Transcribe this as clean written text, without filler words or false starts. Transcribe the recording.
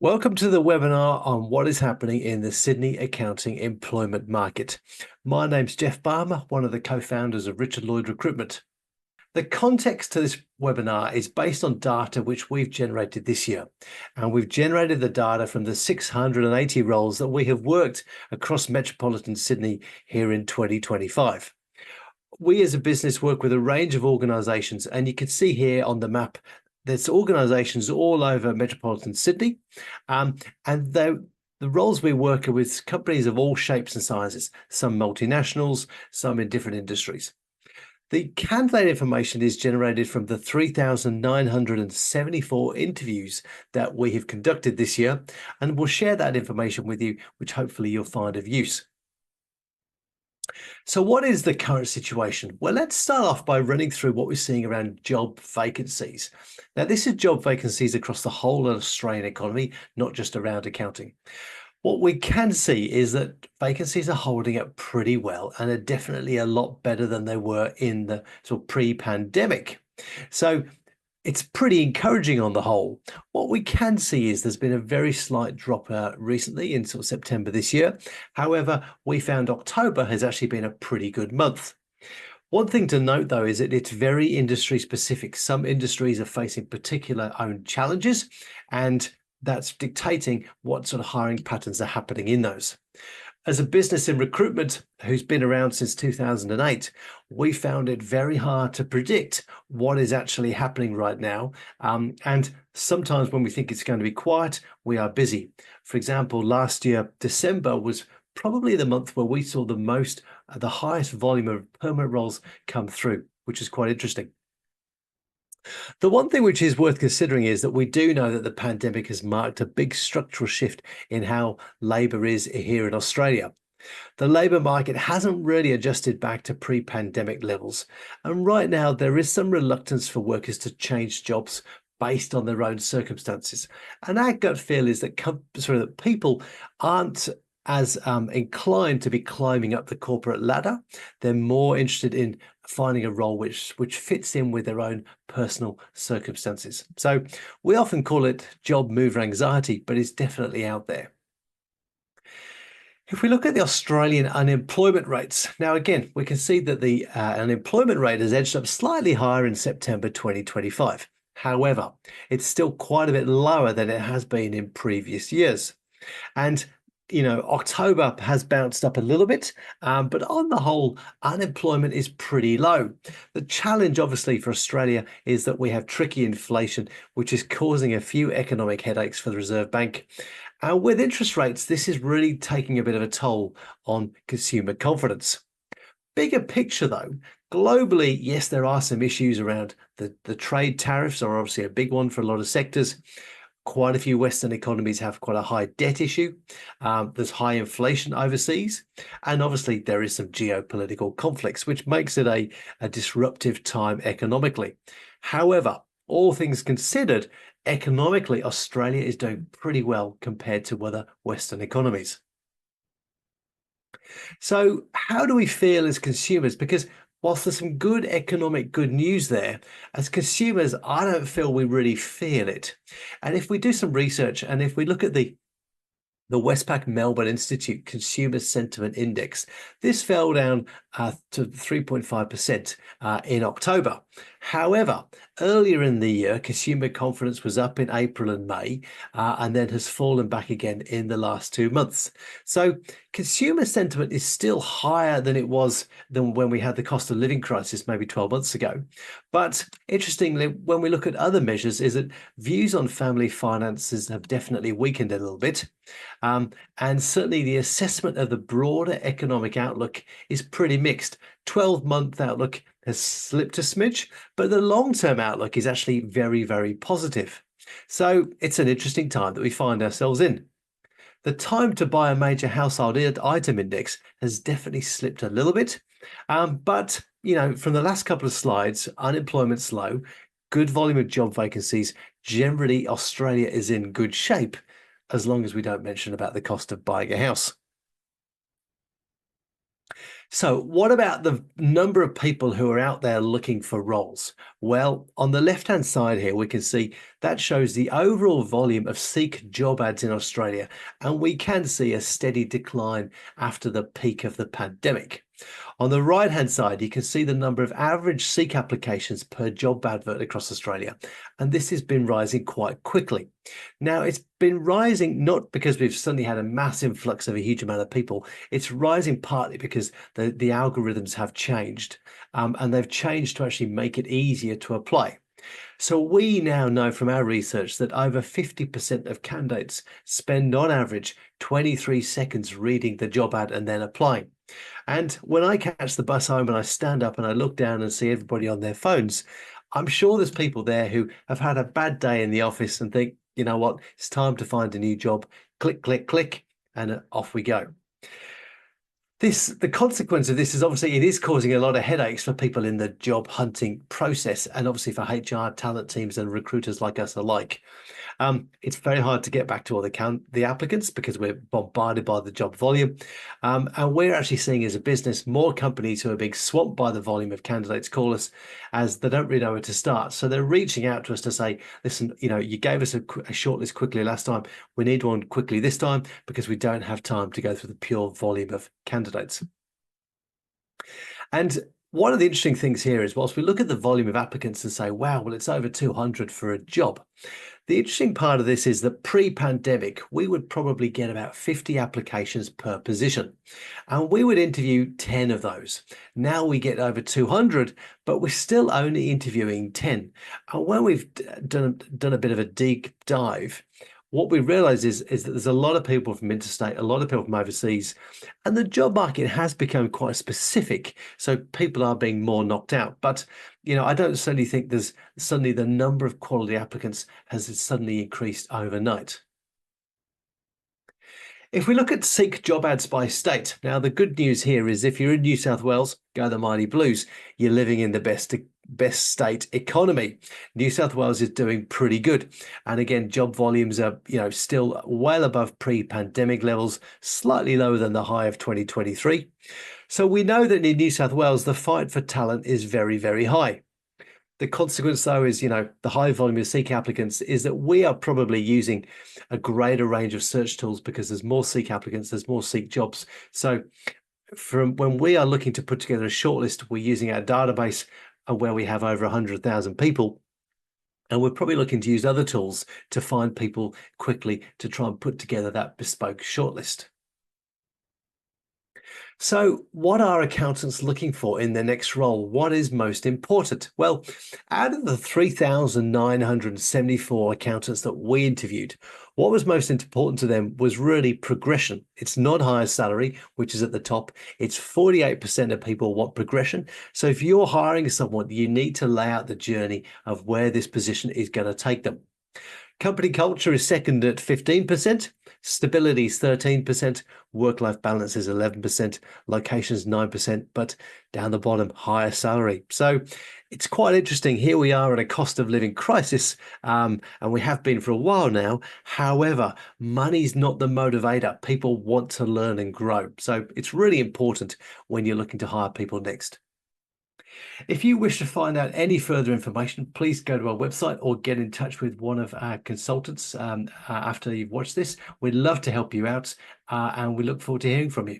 Welcome to the webinar on what is happening in the Sydney accounting employment market. My name's Geoff Balmer, one of the co-founders of Lloyd Recruitment. The context to this webinar is based on data which we've generated this year, and we've generated the data from the 680 roles that we have worked across metropolitan Sydney here in 2025. We as a business work with a range of organisations, and you can see here on the map there's organisations all over metropolitan Sydney, and the roles we work with companies of all shapes and sizes, some multinationals, some in different industries. The candidate information is generated from the 3,974 interviews that we have conducted this year, and we'll share that information with you, which hopefully you'll find of use. So what is the current situation? Well, let's start off by running through what we're seeing around job vacancies. Now, this is job vacancies across the whole of the Australian economy, not just around accounting. What we can see is that vacancies are holding up pretty well and are definitely a lot better than they were in the sort of pre-pandemic. So it's pretty encouraging on the whole. What we can see is there's been a very slight drop recently in sort of September this year. However, we found October has actually been a pretty good month. One thing to note, though, is that it's very industry specific. Some industries are facing particular own challenges, and that's dictating what sort of hiring patterns are happening in those. As a business in recruitment who's been around since 2008, we found it very hard to predict what is actually happening right now. And sometimes when we think it's going to be quiet, we are busy. For example, last year, December was probably the month where we saw the highest volume of permanent roles come through, which is quite interesting. The one thing which is worth considering is that we do know that the pandemic has marked a big structural shift in how labour is here in Australia. The labour market hasn't really adjusted back to pre-pandemic levels. And right now, there is some reluctance for workers to change jobs based on their own circumstances. And our gut feel is that, that people aren't as inclined to be climbing up the corporate ladder. They're more interested in finding a role which fits in with their own personal circumstances. So we often call it job mover anxiety, but it's definitely out there. If we look at the Australian unemployment rates, now again, we can see that the unemployment rate has edged up slightly higher in September 2025. However, it's still quite a bit lower than it has been in previous years. And October has bounced up a little bit, but on the whole, unemployment is pretty low. The challenge, obviously, for Australia is that we have tricky inflation, which is causing a few economic headaches for the Reserve Bank. And with interest rates, this is really taking a bit of a toll on consumer confidence. Bigger picture, though, globally, yes, there are some issues around the trade tariffs are obviously a big one for a lot of sectors. Quite a few Western economies have quite a high debt issue. There's high inflation overseas. And obviously, there is some geopolitical conflicts, which makes it a disruptive time economically. However, all things considered, economically, Australia is doing pretty well compared to other Western economies. So how do we feel as consumers? Because whilst there's some good news there, as consumers, I don't feel we really feel it. And if we do some research and if we look at the Westpac Melbourne Institute Consumer Sentiment Index, this fell down to 3.5% in October. However, earlier in the year, consumer confidence was up in April and May, and then has fallen back again in the last 2 months. So consumer sentiment is still higher than it was than when we had the cost of living crisis maybe 12 months ago. But interestingly, when we look at other measures, is that views on family finances have definitely weakened a little bit. And certainly the assessment of the broader economic outlook is pretty mixed. 12-month outlook has slipped a smidge, but the long-term outlook is actually very, very positive. So it's an interesting time that we find ourselves in. The time to buy a major household item index has definitely slipped a little bit. But, from the last couple of slides, unemployment's low, good volume of job vacancies. Generally, Australia is in good shape, as long as we don't mention about the cost of buying a house. So, what about the number of people who are out there looking for roles? Well, on the left-hand side here, we can see that shows the overall volume of Seek job ads in Australia, and we can see a steady decline after the peak of the pandemic. On the right-hand side, you can see the number of average Seek applications per job advert across Australia, and this has been rising quite quickly. Now, it's been rising not because we've suddenly had a mass influx of a huge amount of people. It's rising partly because the algorithms have changed, and they've changed to actually make it easier to apply. So we now know from our research that over 50% of candidates spend on average 23 seconds reading the job ad and then applying. And when I catch the bus home and I stand up and I look down and see everybody on their phones, I'm sure there's people there who have had a bad day in the office and think, you know what, it's time to find a new job. Click, click, click, and off we go. The consequence of this is obviously it is causing a lot of headaches for people in the job hunting process, and obviously for HR, talent teams, and recruiters like us alike. It's very hard to get back to all the applicants because we're bombarded by the job volume. And we're actually seeing as a business more companies who are being swamped by the volume of candidates call us as they don't really know where to start. So they're reaching out to us to say, listen, you gave us a shortlist quickly last time. We need one quickly this time because we don't have time to go through the pure volume of candidates. And one of the interesting things here is whilst we look at the volume of applicants and say, wow, well, it's over 200 for a job. The interesting part of this is that pre-pandemic, we would probably get about 50 applications per position, and we would interview 10 of those. Now we get over 200, but we're still only interviewing 10. And when we've done a bit of a deep dive, what we realize is that there's a lot of people from interstate, a lot of people from overseas, and the job market has become quite specific. So people are being more knocked out. But, I don't suddenly think there's suddenly the number of quality applicants has suddenly increased overnight. If we look at Seek job ads by state, now the good news here is if you're in New South Wales, go the Mighty Blues. You're living in the best state economy. New South Wales is doing pretty good. And again, job volumes are, still well above pre-pandemic levels, slightly lower than the high of 2023. So we know that in New South Wales, the fight for talent is very, very high. The consequence, though, is, the high volume of Seek applicants is that we are probably using a greater range of search tools because there's more Seek applicants, there's more Seek jobs. So from when we are looking to put together a shortlist, we're using our database where we have over 100,000 people. And we're probably looking to use other tools to find people quickly to try and put together that bespoke shortlist. So what are accountants looking for in their next role? What is most important? Well, out of the 3,974 accountants that we interviewed, what was most important to them was really progression. It's not higher salary, which is at the top. It's 48% of people want progression. So if you're hiring someone, you need to lay out the journey of where this position is going to take them. Company culture is second at 15%, stability is 13%, work-life balance is 11%, locations 9%, but down the bottom, higher salary. So it's quite interesting. Here we are in a cost of living crisis, and we have been for a while now. However, money's not the motivator. People want to learn and grow. So it's really important when you're looking to hire people next. If you wish to find out any further information, please go to our website or get in touch with one of our consultants after you've watched this. We'd love to help you out, and we look forward to hearing from you.